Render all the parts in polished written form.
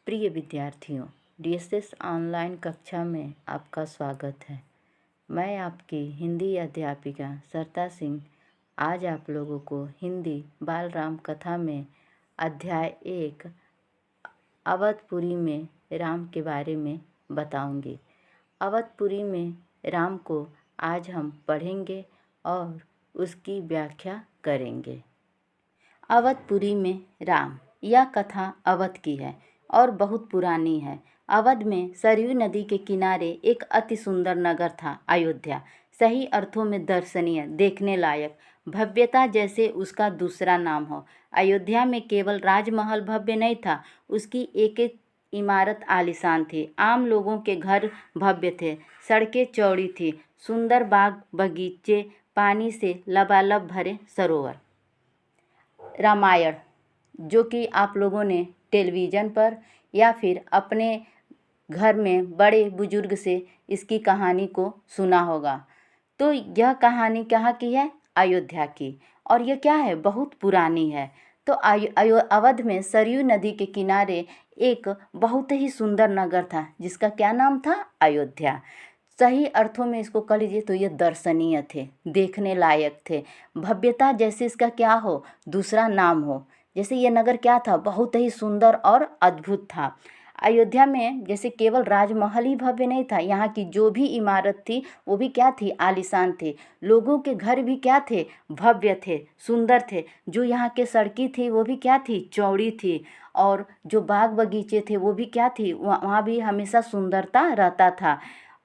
प्रिय विद्यार्थियों, DSS online कक्षा में आपका स्वागत है। मैं आपकी हिंदी अध्यापिका सरता सिंह आज आप लोगों को हिंदी बाल राम कथा में अध्याय 1 अवधपुरी में राम के बारे में बताऊंगी। अवधपुरी में राम को आज हम पढ़ेंगे और उसकी व्याख्या करेंगे। अवधपुरी में राम, यह कथा अवध की है और बहुत पुरानी है। अवध में सरयू नदी के किनारे एक अति सुंदर नगर था, अयोध्या। सही अर्थों में दर्शनीय, देखने लायक, भव्यता जैसे उसका दूसरा नाम हो। अयोध्या में केवल राजमहल भव्य नहीं था, उसकी एक एक इमारत आलीशान थी। आम लोगों के घर भव्य थे, सड़कें चौड़ी थी, सुंदर बाग बगीचे, पानी से लबालब भरे सरोवर। रामायण, जो कि आप लोगों ने टेलीविज़न पर या फिर अपने घर में बड़े बुजुर्ग से इसकी कहानी को सुना होगा। तो यह कहानी कहाँ की है? अयोध्या की। और यह क्या है? बहुत पुरानी है। तो अवध में सरयू नदी के किनारे एक बहुत ही सुंदर नगर था, जिसका क्या नाम था? अयोध्या। सही अर्थों में इसको कह लीजिए तो ये दर्शनीय थे, देखने लायक थे। भव्यता जैसे इसका क्या हो? दूसरा नाम हो। जैसे ये नगर क्या था? बहुत ही सुंदर और अद्भुत था। अयोध्या में जैसे केवल राजमहल ही भव्य नहीं था, यहाँ की जो भी इमारत थी वो भी क्या थी? आलीशान थी। लोगों के घर भी क्या थे? भव्य थे, सुंदर थे। जो यहाँ के सड़की थी वो भी क्या थी? चौड़ी थी। और जो बाग बगीचे थे वो भी क्या थी? वहाँ भी हमेशा सुंदरता रहता था।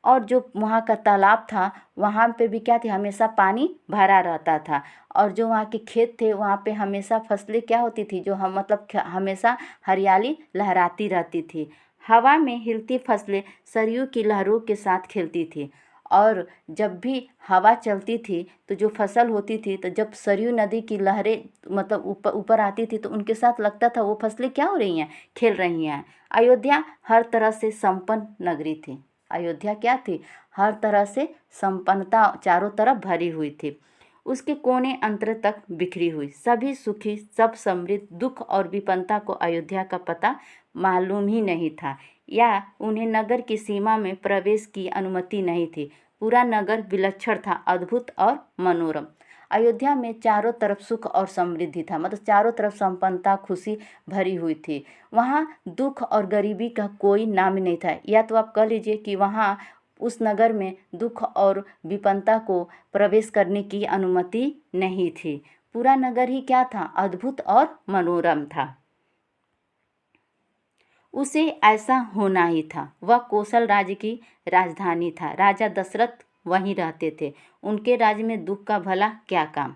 और जो वहाँ का तालाब था वहाँ पे भी क्या थी? हमेशा पानी भरा रहता था। और जो वहाँ के खेत थे वहाँ पे हमेशा फसलें क्या होती थी? जो हम मतलब हमेशा हरियाली लहराती रहती थी। हवा में हिलती फसलें सरयू की लहरों के साथ खेलती थी। और जब भी हवा चलती थी तो जो फसल होती थी, तो जब सरयू नदी की लहरें मतलब ऊपर ऊपर आती थी तो उनके साथ लगता था वो फसलें क्या हो रही हैं? खेल रही हैं। अयोध्या हर तरह से संपन्न नगरी थी। अयोध्या क्या थी? हर तरह से संपन्नता चारों तरफ भरी हुई थी। उसके कोने अंतर तक बिखरी हुई, सभी सुखी, सब समृद्ध। दुख और विपन्नता को अयोध्या का पता मालूम ही नहीं था, या उन्हें नगर की सीमा में प्रवेश की अनुमति नहीं थी। पूरा नगर विलक्षण था, अद्भुत और मनोरम। अयोध्या में चारों तरफ सुख और समृद्धि था, मतलब चारों तरफ संपन्नता, खुशी भरी हुई थी। वहाँ दुख और गरीबी का कोई नाम नहीं था। या तो आप कह लीजिए कि वहाँ उस नगर में दुख और विपन्नता को प्रवेश करने की अनुमति नहीं थी। पूरा नगर ही क्या था? अद्भुत और मनोरम था। उसे ऐसा होना ही था। वह कौशल राज्य की राजधानी था। राजा दशरथ वहीं रहते थे। उनके राज्य में दुख का भला क्या काम?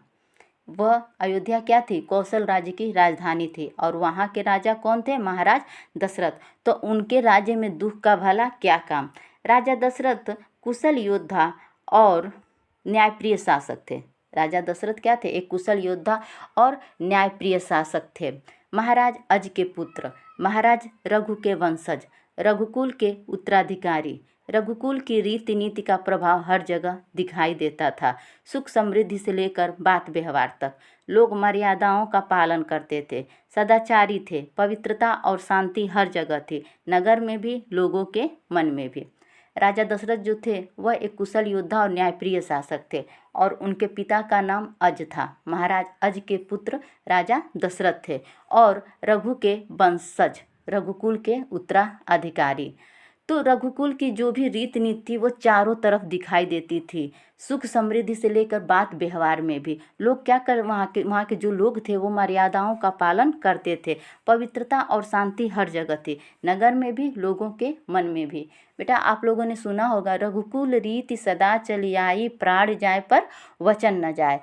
वह अयोध्या क्या थी? कौशल राज्य की राजधानी थी। और वहाँ के राजा कौन थे? महाराज दशरथ। तो उनके राज्य में दुख का भला क्या काम? राजा दशरथ कुशल योद्धा और न्यायप्रिय शासक थे। राजा दशरथ क्या थे? एक कुशल योद्धा और न्यायप्रिय शासक थे। महाराज अज के पुत्र, महाराज रघु के वंशज, रघुकुल के उत्तराधिकारी। रघुकुल की रीति नीति का प्रभाव हर जगह दिखाई देता था। सुख समृद्धि से लेकर बात व्यवहार तक लोग मर्यादाओं का पालन करते थे, सदाचारी थे। पवित्रता और शांति हर जगह थी, नगर में भी, लोगों के मन में भी। राजा दशरथ जो थे वह एक कुशल योद्धा और न्यायप्रिय शासक थे, और उनके पिता का नाम अज था। महाराज अज के पुत्र राजा दशरथ थे और रघु के वंशज, रघुकुल के उत्तराधिकारी। तो रघुकुल की जो भी रीति नीति थी वो चारों तरफ दिखाई देती थी। सुख समृद्धि से लेकर बात व्यवहार में भी लोग क्या कर वहाँ के जो लोग थे वो मर्यादाओं का पालन करते थे। पवित्रता और शांति हर जगह थी, नगर में भी, लोगों के मन में भी। बेटा आप लोगों ने सुना होगा, रघुकुल रीति सदा चली आई, प्राण जाए पर वचन न जाए।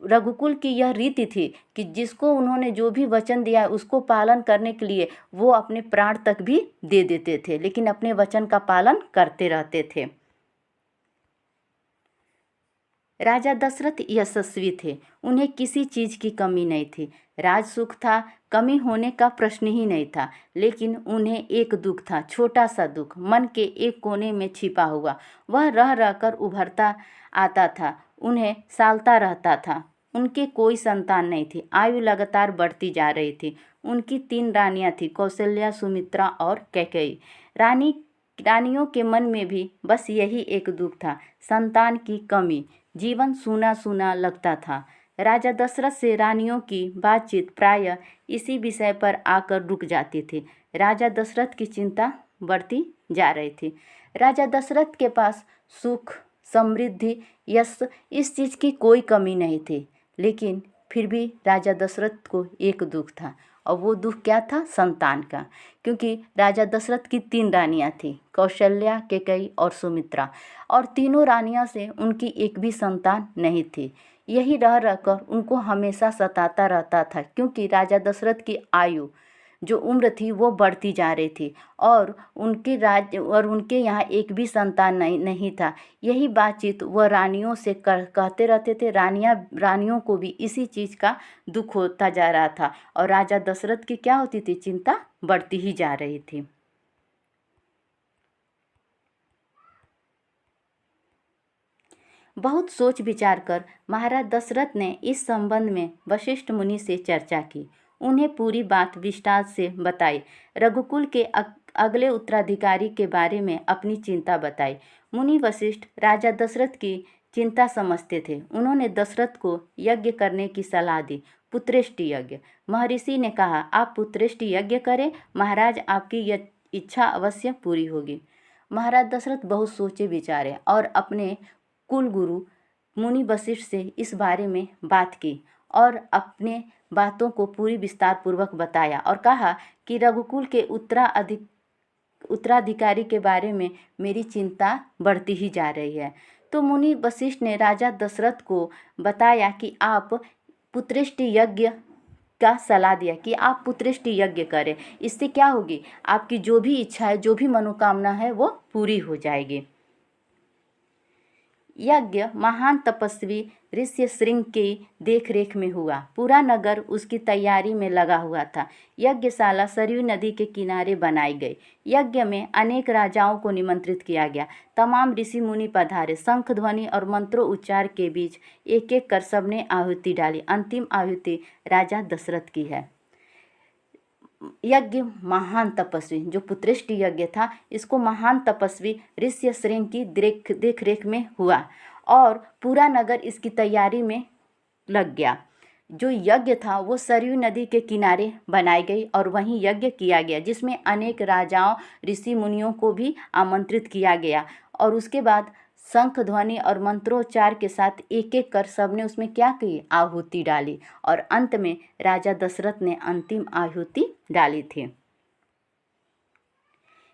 रघुकुल की यह रीति थी कि जिसको उन्होंने जो भी वचन दिया है उसको पालन करने के लिए वो अपने प्राण तक भी दे देते थे, लेकिन अपने वचन का पालन करते रहते थे। राजा दशरथ यशस्वी थे, उन्हें किसी चीज़ की कमी नहीं थी। राज सुख था, कमी होने का प्रश्न ही नहीं था। लेकिन उन्हें एक दुख था, छोटा सा दुख, मन के एक कोने में छिपा हुआ। वह रह रहकर उभरता आता था, उन्हें सालता रहता था। उनके कोई संतान नहीं थी, आयु लगातार बढ़ती जा रही थी। उनकी 3 रानियां थीं, कौशल्या, सुमित्रा और कैकेयी। रानियों के मन में भी बस यही एक दुख था, संतान की कमी। जीवन सूना सूना लगता था। राजा दशरथ से रानियों की बातचीत प्रायः इसी विषय पर आकर रुक जाती थी। राजा दशरथ की चिंता बढ़ती जा रही थी। राजा दशरथ के पास सुख, समृद्धि, यश, इस चीज़ की कोई कमी नहीं थी, लेकिन फिर भी राजा दशरथ को एक दुख था, और वो दुख क्या था? संतान का। क्योंकि राजा दशरथ की 3 रानियां थीं, कौशल्या, कैकेयी और सुमित्रा, और तीनों रानियों से उनकी एक भी संतान नहीं थी। यही रह रहकर उनको हमेशा सताता रहता था, क्योंकि राजा दशरथ की आयु, जो उम्र थी, वो बढ़ती जा रही थी, और उनके यहाँ एक भी संतान नहीं था। यही बातचीत वह रानियों से कहते रहते थे। रानियों को भी इसी चीज़ का दुख होता जा रहा था, और राजा दशरथ की क्या होती थी? चिंता बढ़ती ही जा रही थी। बहुत सोच विचार कर महाराज दशरथ ने इस संबंध में वशिष्ठ मुनि से चर्चा की। उन्हें पूरी बात विस्तार से बताई। रघुकुल के अगले उत्तराधिकारी के बारे में अपनी चिंता बताई। मुनि वशिष्ठ राजा दशरथ की चिंता समझते थे। उन्होंने दशरथ को यज्ञ करने की सलाह दी, पुत्रेष्टि यज्ञ। महर्षि ने कहा, आप पुत्रेष्टि यज्ञ करें, महाराज आपकी यह इच्छा अवश्य पूरी होगी। महाराज दशरथ बहुत सोचे विचारे और अपने कुल गुरु मुनि वशिष्ठ से इस बारे में बात की और अपने बातों को पूरी विस्तार पूर्वक बताया, और कहा कि रघुकुल के उत्तराधिकारी के बारे में मेरी चिंता बढ़ती ही जा रही है। तो मुनि वशिष्ठ ने राजा दशरथ को बताया कि आप पुत्रेष्टि यज्ञ का सलाह दिया कि आप पुत्रेष्टि यज्ञ करें। इससे क्या होगी? आपकी जो भी इच्छा है, जो भी मनोकामना है, वो पूरी हो जाएगी। यज्ञ महान तपस्वी ऋष्यशृंग की देखरेख में हुआ। पूरा नगर उसकी तैयारी में लगा हुआ था। यज्ञशाला सरयू नदी के किनारे बनाई गई। यज्ञ में अनेक राजाओं को निमंत्रित किया गया। तमाम ऋषि मुनि पधारे। शंख ध्वनि और मंत्रों उच्चार के बीच एक एक कर सबने आहुति डाली। अंतिम आहुति राजा दशरथ की है। यज्ञ महान तपस्वी, जो पुत्रेष्टि यज्ञ था, इसको महान तपस्वी ऋष्यशृंग की देख रेख में हुआ और पूरा नगर इसकी तैयारी में लग गया। जो यज्ञ था वो सरयू नदी के किनारे बनाई गई और वहीं यज्ञ किया गया, जिसमें अनेक राजाओं, ऋषि मुनियों को भी आमंत्रित किया गया। और उसके बाद शंख ध्वनि और मंत्रोच्चार के साथ एक एक कर सबने उसमें क्या की? आहुति डाली, और अंत में राजा दशरथ ने अंतिम आहुति डाली थी।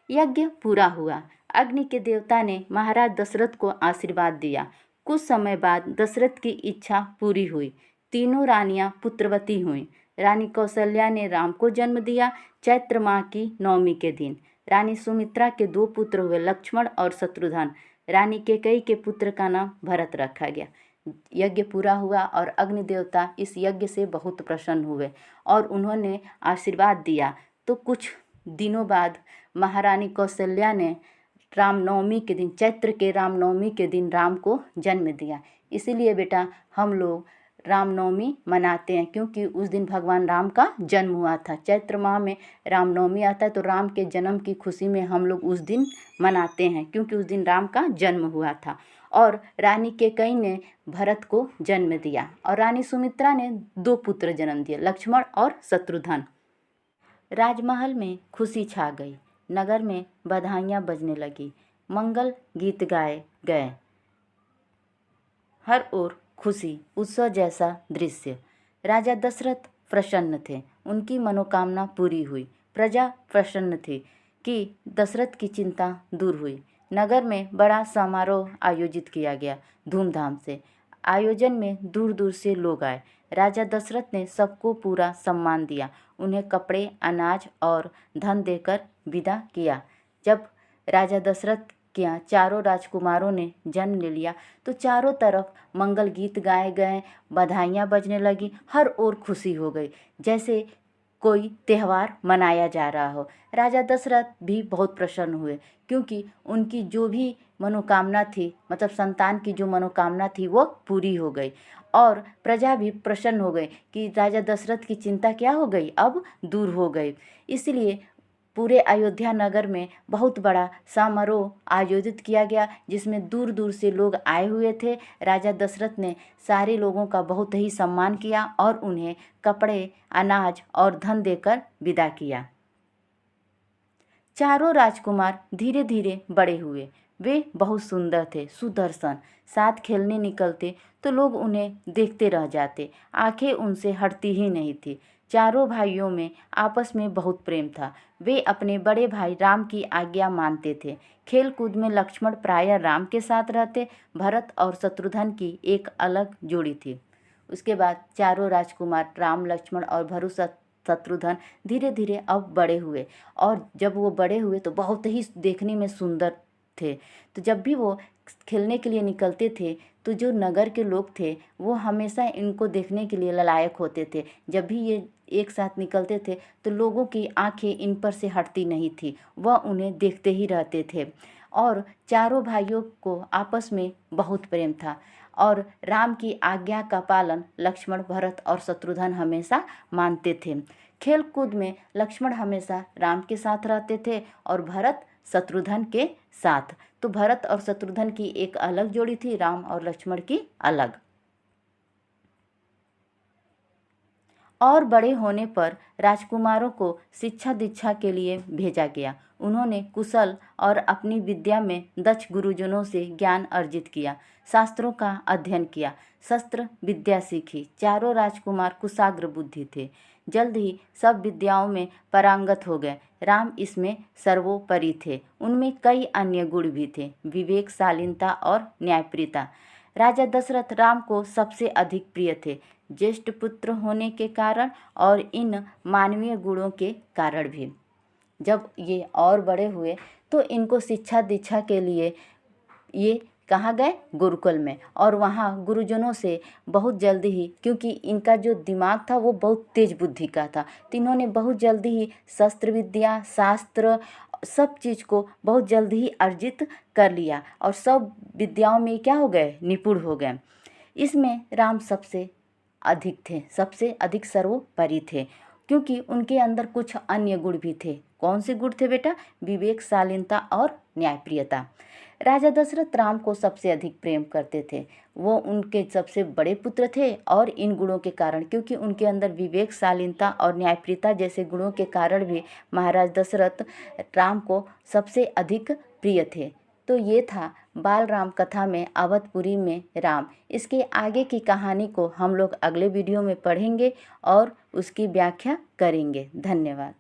यज्ञ पूरा हुआ। अग्नि के देवता ने महाराज दशरथ को आशीर्वाद दिया। कुछ समय बाद दशरथ की इच्छा पूरी हुई। तीनों रानियां पुत्रवती हुईं। रानी कौशल्या ने राम को जन्म दिया चैत्र माह की 9वीं के दिन। रानी सुमित्रा के 2 पुत्र हुए, लक्ष्मण और शत्रुघ्न। रानी कैकेयी के पुत्र का नाम भरत रखा गया। यज्ञ पूरा हुआ और अग्नि देवता इस यज्ञ से बहुत प्रसन्न हुए और उन्होंने आशीर्वाद दिया। तो कुछ दिनों बाद महारानी कौशल्या ने रामनवमी के दिन, चैत्र के रामनवमी के दिन राम को जन्म दिया। इसीलिए बेटा हम लोग रामनवमी मनाते हैं, क्योंकि उस दिन भगवान राम का जन्म हुआ था। चैत्र माह में रामनवमी आता है, तो राम के जन्म की खुशी में हम लोग उस दिन मनाते हैं, क्योंकि उस दिन राम का जन्म हुआ था। और रानी कैकेयी ने भरत को जन्म दिया और रानी सुमित्रा ने 2 पुत्र जन्म दिए, लक्ष्मण और शत्रुघ्न। राजमहल में खुशी छा गई। नगर में बधाइयाँ बजने लगी, मंगल गीत गाए गए। हर ओर खुशी, उत्सव जैसा दृश्य। राजा दशरथ प्रसन्न थे, उनकी मनोकामना पूरी हुई। प्रजा प्रसन्न थी कि दशरथ की चिंता दूर हुई। नगर में बड़ा समारोह आयोजित किया गया धूमधाम से। आयोजन में दूर दूर से लोग आए। राजा दशरथ ने सबको पूरा सम्मान दिया, उन्हें कपड़े, अनाज और धन देकर विदा किया। जब राजा दशरथ के यहाँ चारों राजकुमारों ने जन्म ले लिया तो चारों तरफ मंगल गीत गाए गए, बधाइयाँ बजने लगी, हर ओर खुशी हो गई। जैसे कोई त्यौहार मनाया जा रहा हो। राजा दशरथ भी बहुत प्रसन्न हुए, क्योंकि उनकी जो भी मनोकामना थी, मतलब संतान की जो मनोकामना थी वो पूरी हो गई। और प्रजा भी प्रसन्न हो गई कि राजा दशरथ की चिंता क्या हो गई, अब दूर हो गई। इसलिए पूरे अयोध्या नगर में बहुत बड़ा समारोह आयोजित किया गया, जिसमें दूर दूर से लोग आए हुए थे। राजा दशरथ ने सारे लोगों का बहुत ही सम्मान किया और उन्हें कपड़े, अनाज और धन देकर विदा किया। चारों राजकुमार धीरे धीरे बड़े हुए। वे बहुत सुंदर थे, सुदर्शन। साथ खेलने निकलते तो लोग उन्हें देखते रह जाते, आंखें उनसे हटती ही नहीं थी। चारों भाइयों में आपस में बहुत प्रेम था। वे अपने बड़े भाई राम की आज्ञा मानते थे। खेल कूद में लक्ष्मण प्रायः राम के साथ रहते। भरत और शत्रुघ्न की एक अलग जोड़ी थी। उसके बाद चारों राजकुमार राम, लक्ष्मण और भरत शत्रुघ्न धीरे धीरे अब बड़े हुए, और जब वो बड़े हुए तो बहुत ही देखने में सुंदर थे। तो जब भी वो खेलने के लिए निकलते थे तो जो नगर के लोग थे वो हमेशा इनको देखने के लिए ललायक होते थे। जब भी ये एक साथ निकलते थे तो लोगों की आंखें इन पर से हटती नहीं थी, वह उन्हें देखते ही रहते थे। और चारों भाइयों को आपस में बहुत प्रेम था, और राम की आज्ञा का पालन लक्ष्मण, भरत और शत्रुघ्न हमेशा मानते थे। खेल कूद में लक्ष्मण हमेशा राम के साथ रहते थे और भरत शत्रुघ्न के साथ। तो भरत और शत्रुघ्न की एक अलग जोड़ी थी, राम और लक्ष्मण की अलग। और बड़े होने पर राजकुमारों को शिक्षा दीक्षा के लिए भेजा गया। उन्होंने कुशल और अपनी विद्या में दक्ष गुरुजनों से ज्ञान अर्जित किया, शास्त्रों का अध्ययन किया, शस्त्र विद्या सीखी। चारों राजकुमार कुशाग्र बुद्धि थे, जल्द ही सब विद्याओं में पारंगत हो गए। राम इसमें सर्वोपरि थे। उनमें कई अन्य गुण भी थे, विवेक, शालीनता और न्यायप्रियता। राजा दशरथ राम को सबसे अधिक प्रिय थे, ज्येष्ठ पुत्र होने के कारण और इन मानवीय गुणों के कारण भी। जब ये और बड़े हुए तो इनको शिक्षा दीक्षा के लिए ये कहाँ गए, गुरुकुल में। और वहाँ गुरुजनों से बहुत जल्दी ही, क्योंकि इनका जो दिमाग था वो बहुत तेज बुद्धि का था, तो इन्होंने बहुत जल्दी ही शस्त्र विद्या, शास्त्र, सब चीज़ को बहुत जल्दी ही अर्जित कर लिया और सब विद्याओं में क्या हो गए, निपुण हो गए। इसमें राम सबसे अधिक थे, सबसे अधिक सर्वोपरि थे, क्योंकि उनके अंदर कुछ अन्य गुण भी थे। कौन से गुण थे बेटा? विवेक, शालीनता और न्यायप्रियता। राजा दशरथ राम को सबसे अधिक प्रेम करते थे। वो उनके सबसे बड़े पुत्र थे और इन गुणों के कारण, क्योंकि उनके अंदर विवेक, शालीनता और न्यायप्रियता जैसे गुणों के कारण भी महाराज दशरथ राम को सबसे अधिक प्रिय थे। तो ये था बाल राम कथा में अवधपुरी में राम। इसके आगे की कहानी को हम लोग अगले वीडियो में पढ़ेंगे और उसकी व्याख्या करेंगे। धन्यवाद।